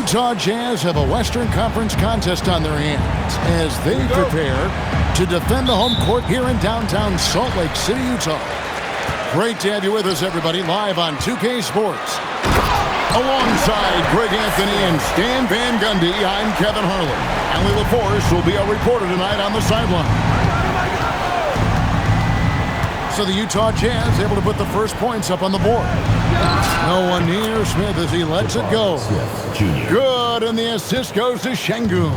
Utah Jazz have a Western Conference contest on their hands as they prepare to defend the home court here in downtown Salt Lake City, Utah. Great to have you with us, everybody, live on 2K Sports. Alongside Greg Anthony and Stan Van Gundy, I'm Kevin Harlan. Allie LaForce will be our reporter tonight on the sideline. So the Utah Jazz able to put the first points up on the board. No one near Smith as he lets it go. Good, and the assist goes to Şengün.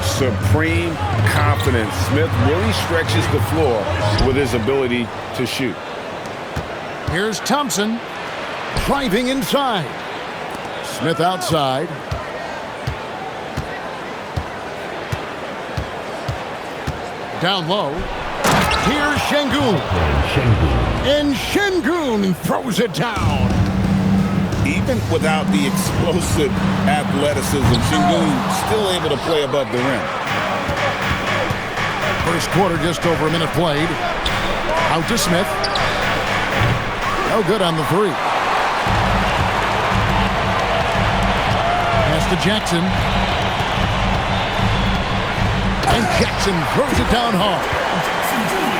Supreme confidence. Smith really stretches the floor with his ability to shoot. Here's Thompson driving inside. Smith outside. Down low. Here's Şengün. And Şengün throws it down. Even without the explosive athleticism, Şengün still able to play above the rim. First quarter, just over a minute played. Out to Smith. No good on the three. Pass to Jackson. And Jackson throws it down hard.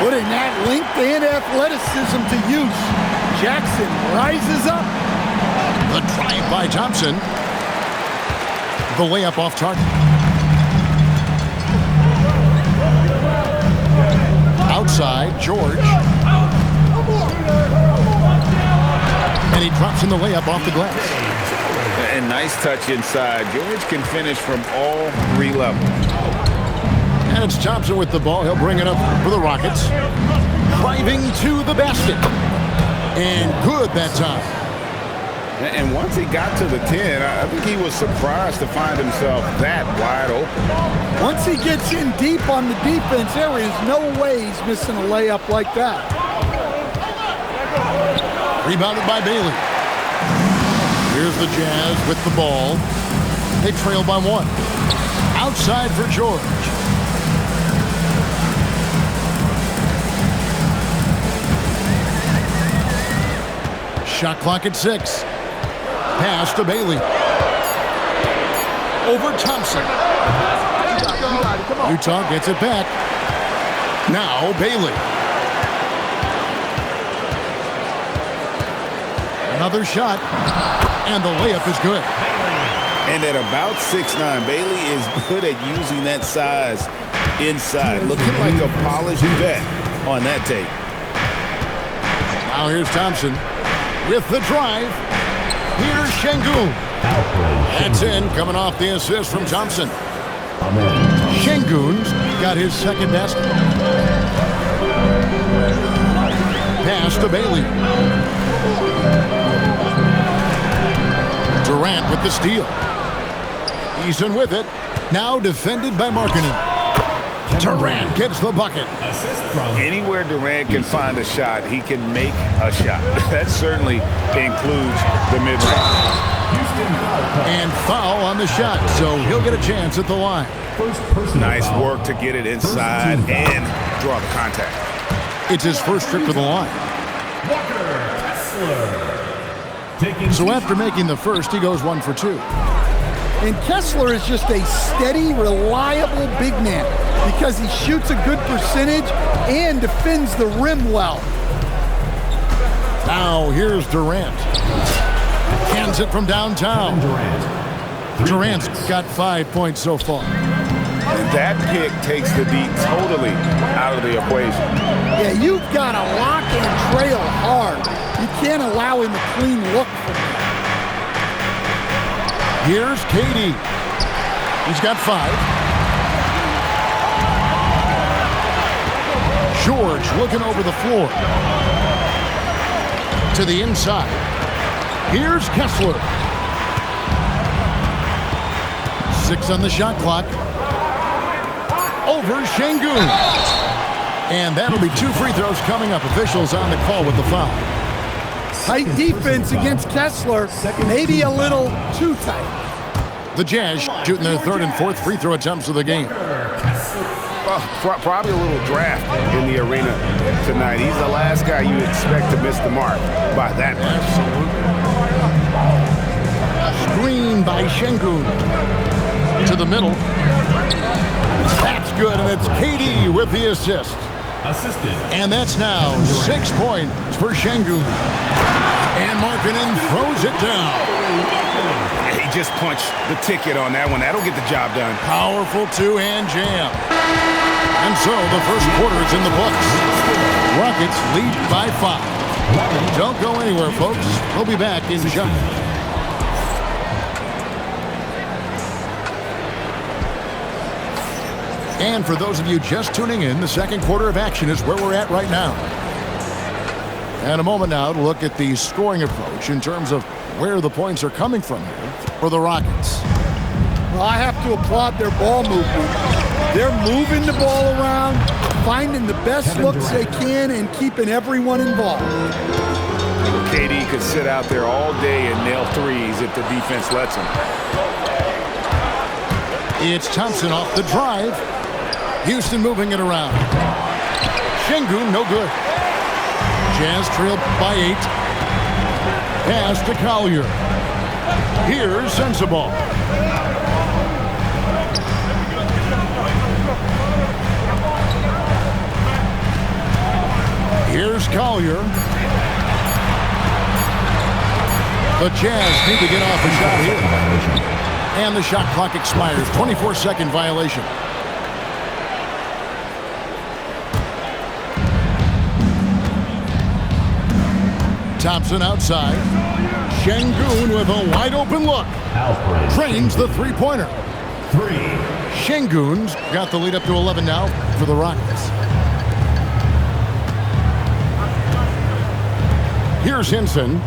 Putting that length and athleticism to use. Jackson rises up. The drive by Thompson. The layup off target. Outside, George. And he drops in the layup off the glass. And nice touch inside. George can finish from all three levels. And it's Thompson with the ball. He'll bring it up for the Rockets. Driving to the basket. And good that time. And once he got to the 10, I think he was surprised to find himself that wide open. Once he gets in deep on the defense, there is no way he's missing a layup like that. Rebounded by Bailey. Here's the Jazz with the ball. They trail by one. Outside for George. Shot clock at 6. Pass to Bailey. Over Thompson. Utah gets it back. Now Bailey. Another shot. And the layup is good. And at about 6'9", Bailey is good at using that size inside. Looking like a polished vet on that tape. Now here's Thompson with the drive. Here's Şengün. That's in, coming off the assist from Thompson. Şengün's got his second basket. Pass to Bailey. Durant with the steal. He's in with it. Now defended by Markkanen. Durant gets the bucket. Anywhere Durant can find a shot, he can make a shot. That certainly includes the mid-range. And foul on the shot, so he'll get a chance at the line. Nice work to get it inside and draw the contact. It's his first trip to the line. So after making the first, he goes 1 for 2. And Kessler is just a steady, reliable big man because he shoots a good percentage and defends the rim well. Now here's Durant. Cans it from downtown. Durant's got 5 points so far. That pick takes the D totally out of the equation. Yeah, you've got to lock and trail hard. You can't allow him a clean look from there. Here's KD. He's got 5. George looking over the floor. To the inside. Here's Kessler. 6 on the shot clock. Over Şengün. And that'll be 2 free throws coming up. Officials on the call with the foul. Tight defense against Kessler. Maybe a little too tight. The Jazz shooting their 3rd and 4th free throw attempts of the game. Well, probably a little draft in the arena tonight. He's the last guy you expect to miss the mark by that much. Absolutely. Screen by Şengün. To the middle. That's good, and it's KD with the assist. Assisted. And that's now 6 points for Şengün. And Markkanen throws it down. He just punched the ticket on that one. That'll get the job done. Powerful two-hand jam. And so the first quarter is in the books. Rockets lead by 5. Don't go anywhere, folks. We'll be back in just. And for those of you just tuning in, the second quarter of action is where we're at right now. And a moment now to look at the scoring approach in terms of where the points are coming from here for the Rockets. Well, I have to applaud their ball movement. They're moving the ball around, finding the best looks they can, and keeping everyone involved. KD could sit out there all day and nail threes if the defense lets him. It's Thompson off the drive. Houston moving it around. Şengün, no good. Jazz trailed by 8. Pass to Collier. Here's Sensabaugh. Here's Collier. The Jazz need to get off a shot here. And the shot clock expires. 24-second violation. Thompson outside. Şengün with a wide open look. Drains the three-pointer. 3. Şengün's got the lead up to 11 now for the Rockets. Here's Hinson.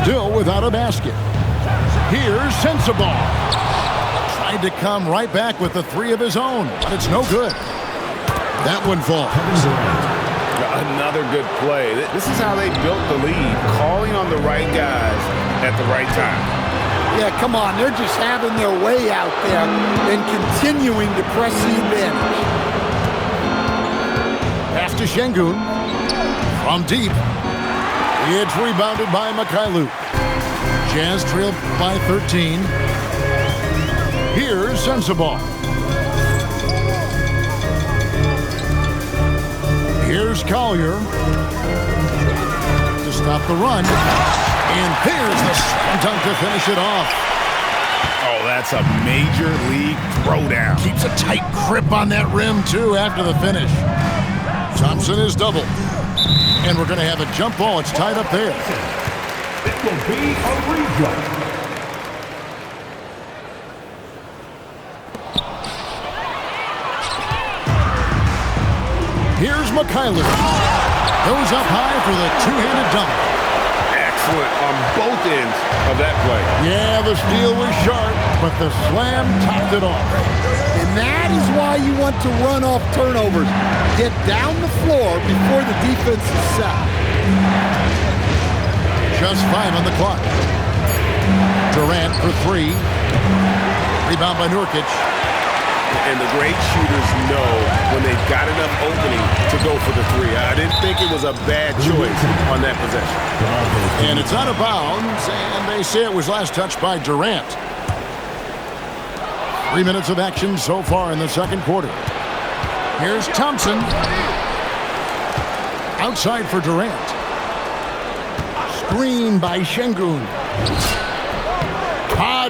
Still without a basket. Here's Sensabaugh. Tried to come right back with the 3 of his own, but it's no good. That one falls. Another good play. This is how they built the lead, calling on the right guys at the right time. Yeah, come on. They're just having their way out there and continuing to press the advantage. Pass to Şengün. From deep. It's rebounded by Mykhailiuk. Jazz trailed by 13. Here's Sensabaugh. Here's Collier to stop the run. And here's the dunk to finish it off. Oh, that's a major league throwdown. Keeps a tight grip on that rim, too, after the finish. Thompson is doubled. And we're going to have a jump ball. It's tied up there. It will be a rejump. Here's Mykhailiuk. Goes up high for the two-handed dunk. Excellent on both ends of that play. Yeah, the steal was sharp, but the slam topped it off. And that is why you want to run off turnovers. Get down the floor before the defense is set. Just 5 on the clock. Durant for 3. Rebound by Nurkic. And the great shooters know when they've got enough opening to go for the 3. I didn't think it was a bad choice on that possession. And it's out of bounds, and they say it was last touched by Durant. 3 minutes of action so far in the second quarter. Here's Thompson. Outside for Durant. Screen by Şengün.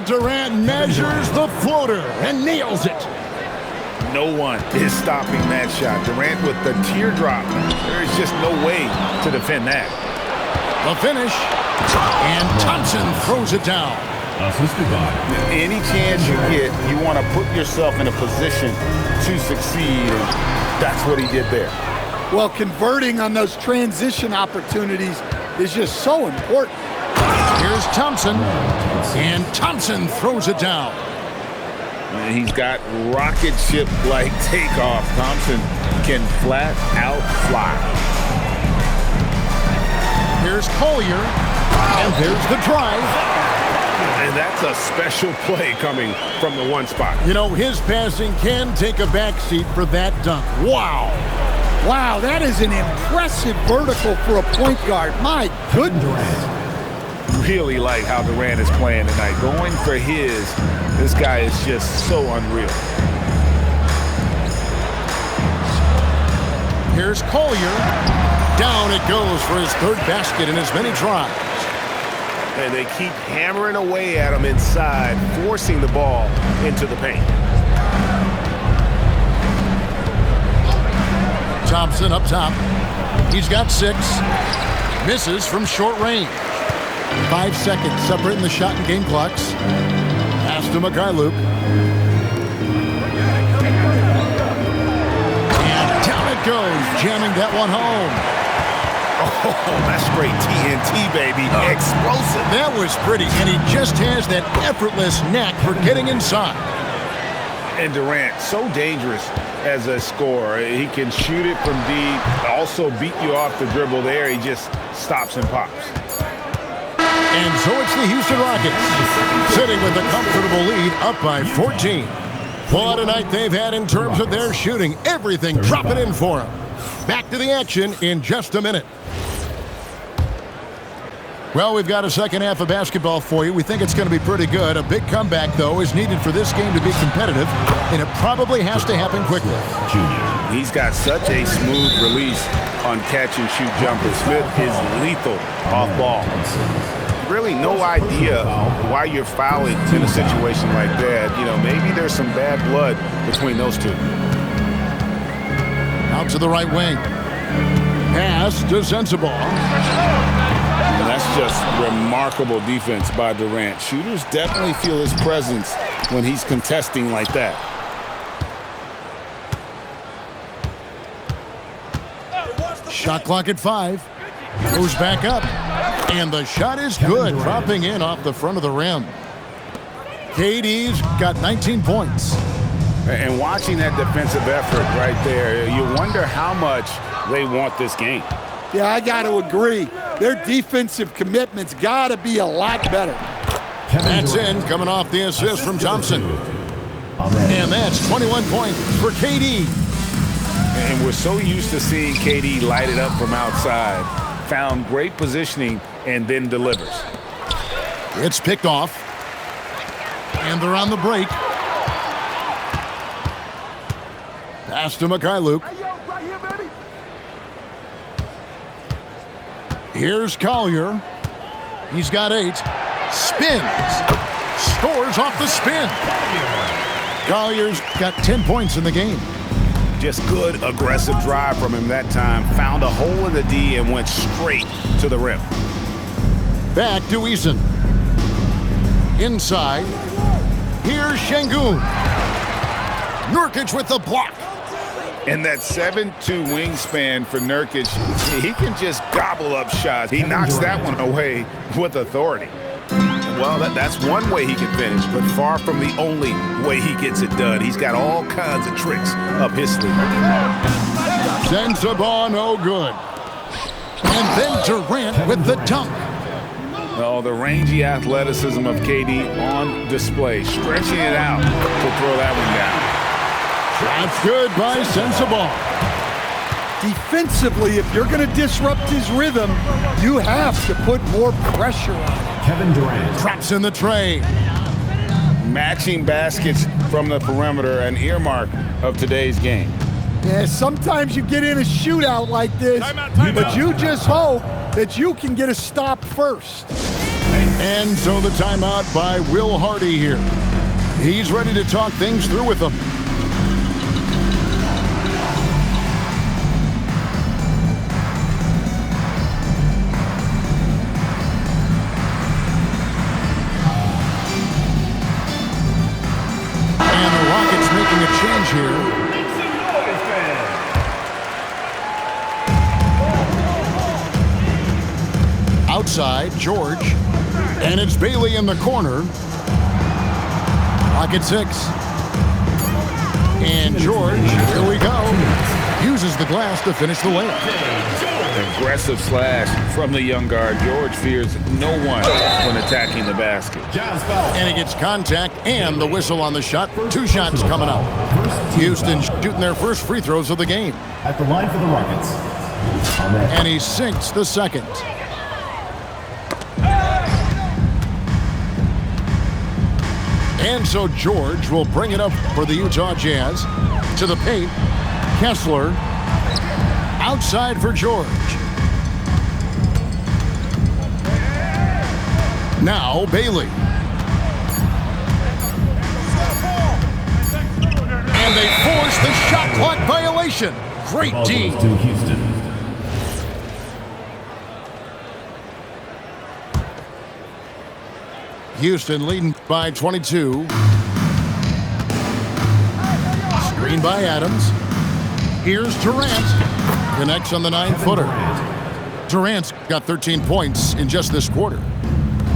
Durant measures the floater and nails it. No one is stopping that shot. Durant with the teardrop. There is just no way to defend that. The finish. And Thompson throws it down. Assisted by. Any chance you get, you want to put yourself in a position to succeed. And that's what he did there. Well, converting on those transition opportunities is just so important. Here's Thompson. And Thompson throws it down. And he's got rocket ship-like takeoff. Thompson can flat out fly. Here's Collier. And there's the drive. And that's a special play coming from the one spot. You know, his passing can take a backseat for that dunk. Wow. Wow, that is an impressive vertical for a point guard. My goodness. really like how Durant is playing tonight. Going for this guy is just so unreal. Here's Collier. Down it goes for his third basket in as many tries. And they keep hammering away at him inside, forcing the ball into the paint. Thompson up top. He's got 6. Misses from short range. 5 seconds separating the shot and game clocks. Pass to Mikhailuk. And down it goes, jamming that one home. Oh, that's straight TNT, baby. Explosive. That was pretty, and he just has that effortless knack for getting inside. And Durant, so dangerous as a scorer. He can shoot it from deep, also beat you off the dribble there. He just stops and pops. And so it's the Houston Rockets, sitting with a comfortable lead, up by 14. What a night they've had in terms of their shooting. Everything dropping in for them. Back to the action in just a minute. Well, we've got a second half of basketball for you. We think it's going to be pretty good. A big comeback, though, is needed for this game to be competitive, and it probably has to happen quickly. He's got such a smooth release on catch-and-shoot jumpers. Smith is lethal off ball. Really no idea why you're fouling in a situation like that. You know, maybe there's some bad blood between those two. Out to the right wing. Pass to Sensabaugh. And that's just remarkable defense by Durant. Shooters definitely feel his presence when he's contesting like that. Shot clock at 5. Goes back up. And the shot is good, dropping in off the front of the rim. KD's got 19 points. And watching that defensive effort right there, you wonder how much they want this game. Yeah, I got to agree. Their defensive commitment's got to be a lot better. That's in, coming off the assist from Thompson. And that's 21 points for KD. And we're so used to seeing KD light it up from outside. Found great positioning and then delivers. It's picked off. And they're on the break. Pass to Mikhailuk. Here's Collier. He's got 8. Spins. Scores off the spin. Collier's got 10 points in the game. Just good aggressive drive from him that time. Found a hole in the D and went straight to the rim. Back to Eason. Inside. Here's Şengün. Nurkic with the block. And that 7'2" wingspan for Nurkic, he can just gobble up shots. He knocks that one away with authority. Well, that's one way he can finish, but far from the only way he gets it done. He's got all kinds of tricks up his sleeve. Sensabaugh, no good. And then Durant with the dunk. Oh, the rangy athleticism of KD on display, stretching it out to throw that one down. That's good by Sensabaugh. Defensively, if you're going to disrupt his rhythm, you have to put more pressure on him. Kevin Durant. Traps in the tray. Matching baskets from the perimeter, an earmark of today's game. Yeah, sometimes you get in a shootout like this, but you just hope that you can get a stop first. And so the timeout by Will Hardy here. He's ready to talk things through with them. And the Rockets making a change here. Outside, George. And it's Bailey in the corner. Rocket 6. And George, here we go. Uses the glass to finish the layup. Aggressive slash from the young guard. George fears no one when attacking the basket. And he gets contact and the whistle on the shot. 2 shots coming up. Houston shooting their first free throws of the game. At the line for the Rockets. And he sinks the second. And so George will bring it up for the Utah Jazz. To the paint. Kessler. Outside for George. Now Bailey. And they force the shot clock violation. Great Ball D. goes to Houston. Houston leading by 22. Screen by Adams. Here's Durant. Connects on the 9-footer. Durant's got 13 points in just this quarter.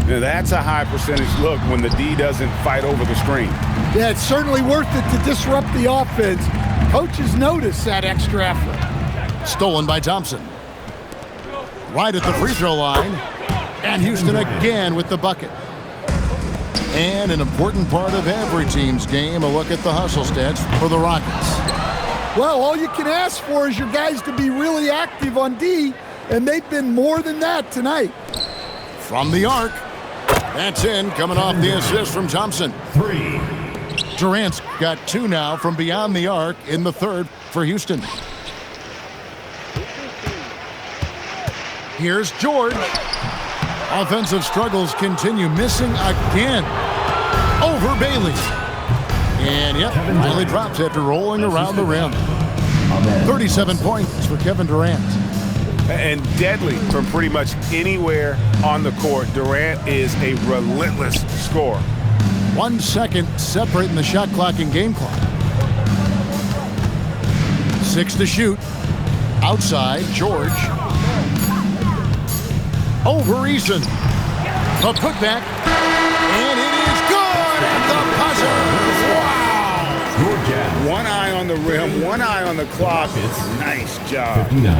Now that's a high percentage look when the D doesn't fight over the screen. Yeah, it's certainly worth it to disrupt the offense. Coaches notice that extra effort. Stolen by Thompson. Right at the free throw line. And Houston again with the bucket. And an important part of every team's game, a look at the hustle stats for the Rockets. Well, all you can ask for is your guys to be really active on D, and they've been more than that tonight. From the arc. That's in, coming off the assist from Thompson. 3. Durant's got 2 now from beyond the arc in the third for Houston. Here's George. Offensive struggles continue, missing again. Over Bailey. And yep, finally drops after rolling around the rim. 37 points for Kevin Durant. And deadly from pretty much anywhere on the court. Durant is a relentless scorer. 1 second separating the shot clock and game clock. 6 to shoot. Outside, George. Over Eason. The putback. And it is good at the buzzer. Wow. Your Jazz. One eye on the rim, one eye on the clock. It's nice job. 59.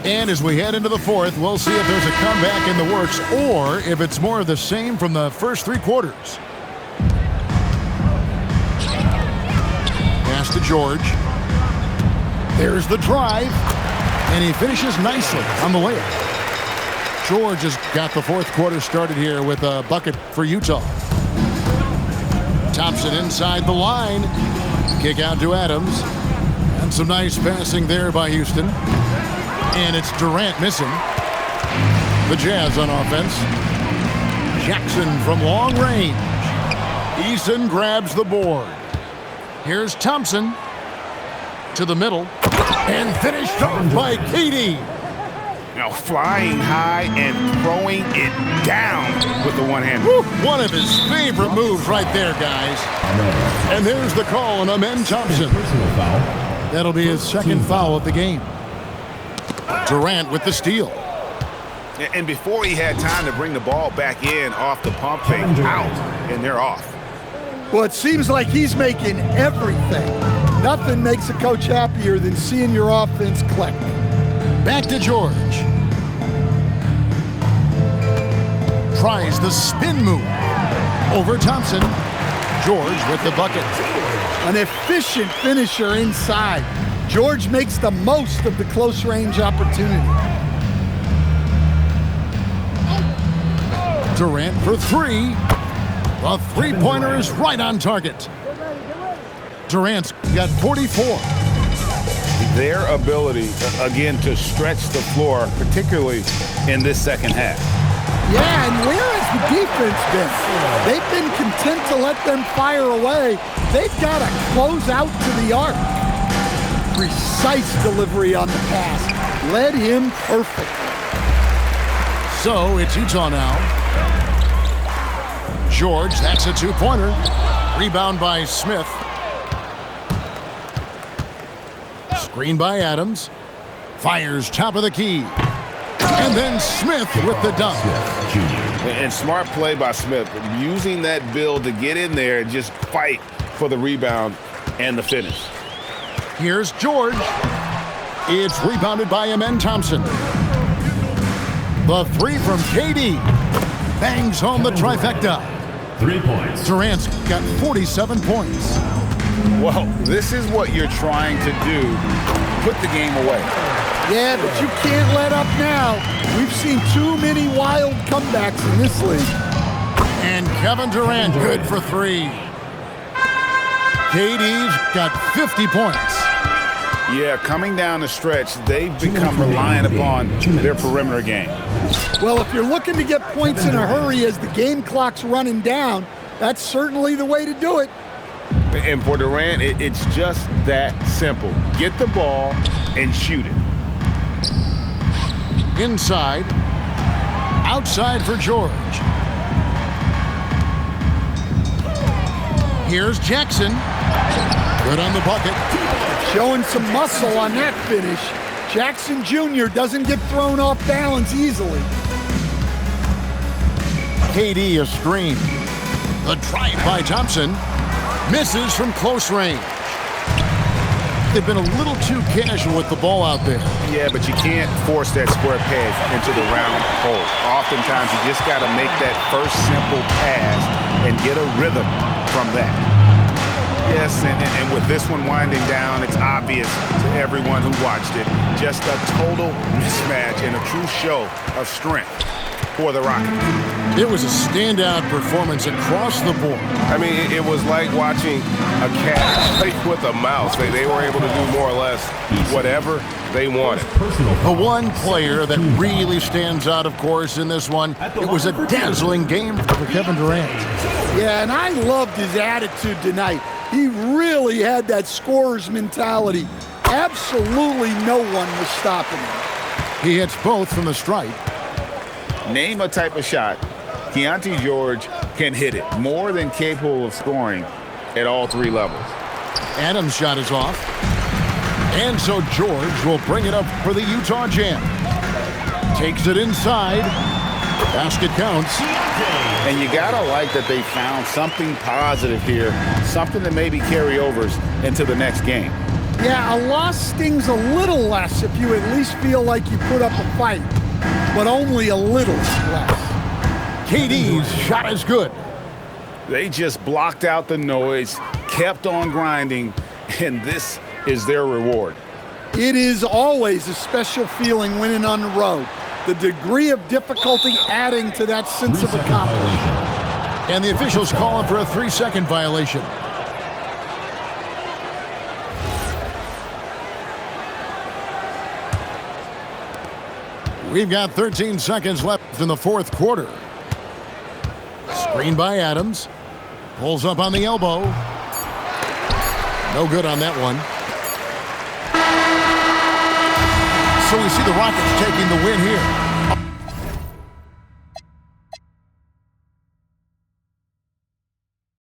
And as we head into the fourth, we'll see if there's a comeback in the works or if it's more of the same from the first 3 quarters. Pass to George. There's the drive. And he finishes nicely on the layup. George has got the fourth quarter started here with a bucket for Utah. Thompson inside the line. Kick out to Adams. And some nice passing there by Houston. And it's Durant missing. The Jazz on offense. Jackson from long range. Eason grabs the board. Here's Thompson to the middle. And finished off by KD. Now flying high and throwing it down with the one hand. One of his favorite moves right there, guys. And there's the call on Amen Thompson. Personal foul. That'll be his second foul of the game. Durant with the steal. And before he had time to bring the ball back in off the pump fake, out, and they're off. Well, it seems like he's making everything. Nothing makes a coach happier than seeing your offense click. Back to George. Tries the spin move. Over Thompson. George with the bucket. An efficient finisher inside. George makes the most of the close range opportunity. Durant for 3. The three-pointer is right on target. Durant's got 44. Their ability, again, to stretch the floor, particularly in this second half. Yeah, and where has the defense been? They've been content to let them fire away. They've got to close out to the arc. Precise delivery on the pass. Led him perfect. So it's Utah now. George, that's a 2-pointer. Rebound by Smith. Screen by Adams. Fires top of the key. And then Smith with the dunk. And smart play by Smith, using that build to get in there and just fight for the rebound and the finish. Here's George. It's rebounded by Amen Thompson. The 3 from KD. Bangs home the trifecta. 3 points. Durant's got 47 points. Well, this is what you're trying to do. Put the game away. Yeah, but you can't let up now, we've seen too many wild comebacks in this league. And Kevin Durant good for 3. KD's got 50 points. Yeah, coming down the stretch, they've become reliant upon their perimeter game. Well, if you're looking to get points in a hurry as the game clock's running down, that's certainly the way to do it. And for Durant, it's just that simple. Get the ball and shoot it. Inside. Outside for George. Here's Jackson. Good on the bucket. Showing some muscle on that finish. Jackson Jr. doesn't get thrown off balance easily. KD a screen. The drive by Thompson. Misses from close range. They've been a little too casual with the ball out there. Yeah, but you can't force that square peg into the round hole. Oftentimes, you just got to make that first simple pass and get a rhythm from that. Yes, and with this one winding down, it's obvious to everyone who watched it. Just a total mismatch and a true show of strength for the Rockets. It was a standout performance across the board. I mean, it was like watching a cat play with a mouse. They were able to do more or less whatever they wanted. The one player that really stands out, of course, in this one, it was a dazzling game for Kevin Durant. Yeah, and I loved his attitude tonight. He really had that scorer's mentality. Absolutely no one was stopping him. He hits both from the stripe. Name a type of shot Keontae George can hit it, more than capable of scoring at all 3 levels. Adams' shot is off. And so George will bring it up for the Utah Jam. Takes it inside. Basket counts. And you gotta like that they found something positive here, something that maybe carry overs into the next game. Yeah, a loss stings a little less if you at least feel like you put up a fight, but only a little less. KD's shot is good. They just blocked out the noise, kept on grinding, and this is their reward. It is always a special feeling winning on the road. The degree of difficulty adding to that sense of accomplishment. And the officials calling for a 3-second violation. We've got 13 seconds left in the fourth quarter. Screen by Adams. Pulls up on the elbow. No good on that one. So we see the Rockets taking the win here.